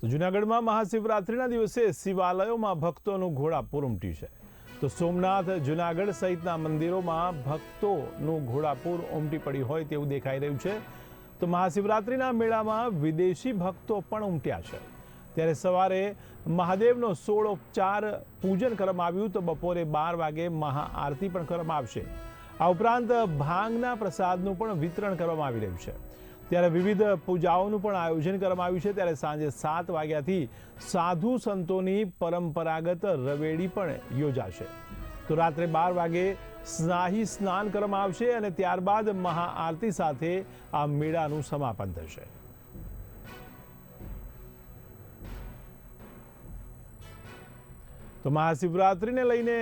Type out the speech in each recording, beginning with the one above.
જૂનાગઢમાં મહાશિવરાત્રિના દિવસે શિવાલયોમાં ભક્તોનું ઘોડાપૂર ઉમટ્યું છે. તો સોમનાથ, જૂનાગઢ સહિતના મંદિરોમાં ભક્તોનું ઘોડાપૂર ઉમટી પડ્યું હોય તેવું દેખાઈ રહ્યું છે. તો મહાશિવરાત્રિના મેળામાં વિદેશી ભક્તો પણ ઉમટ્યા છે. ત્યારે સવારે મહાદેવનો 16 પૂજન કરવામાં આવ્યું. તો બપોરે 12 વાગે મહાઆરતી પણ કરવામાં આવશે. આ ઉપરાંત ભાંગના પ્રસાદનું પણ વિતરણ કરવામાં આવી રહ્યું છે. ત્યારે વિવિધ પૂજાઓનું પણ આયોજન કરવામાં આવ્યું છે. ત્યારે સાંજે 7 વાગ્યાથી સાધુ સંતોની પરંપરાગત રવેડી પણ યોજાશે. તો રાત્રે 12 વાગે શાહી સ્નાન કરવામાં આવશે અને ત્યારબાદ મહાઆરતી સાથે આ મેળાનું સમાપન થશે. તો મહાશિવરાત્રિને લઈને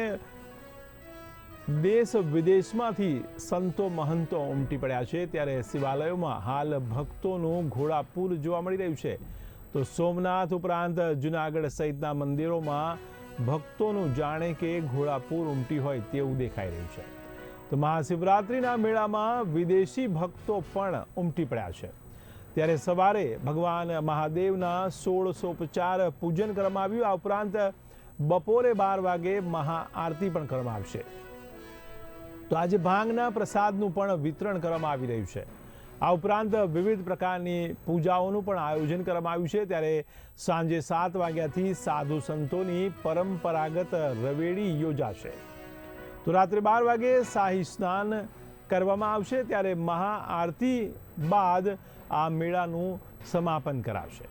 દેશ વિદેશમાંથી સંતો મહંતો ઉમટી પડ્યા છે. ત્યારે શિવાલયોમાં હાલ ભક્તોનું ઘોડાપૂર જોવા મળી રહ્યું છે. તો સોમનાથ ઉપરાંત જૂનાગઢ સહિતના મંદિરોમાં ભક્તોનું જાણે કે ઘોડાપૂર ઉમટી હોય તેવું દેખાઈ રહ્યું છે. તો મહાશિવરાત્રિના મેળામાં વિદેશી ભક્તો પણ ઉમટી પડ્યા છે. ત્યારે સવારે ભગવાન મહાદેવના 16 પૂજન કરવામાં આવ્યું. આ ઉપરાંત બપોરે 12 વાગે મહાઆરતી પણ કરવામાં આવશે. તો આજે ભાંગના પ્રસાદનું પણ વિતરણ કરવામાં આવી રહ્યું છે. આ ઉપરાંત વિવિધ પ્રકારની પૂજાઓનું પણ આયોજન કરવામાં આવ્યું છે. ત્યારે સાંજે 7 વાગ્યાથી સાધુ સંતોની પરંપરાગત રવેડી યોજાશે. તો રાત્રે 12 વાગે શાહી સ્નાન કરવામાં આવશે. ત્યારે મહાઆરતી બાદ આ મેળાનું સમાપન કરાશે.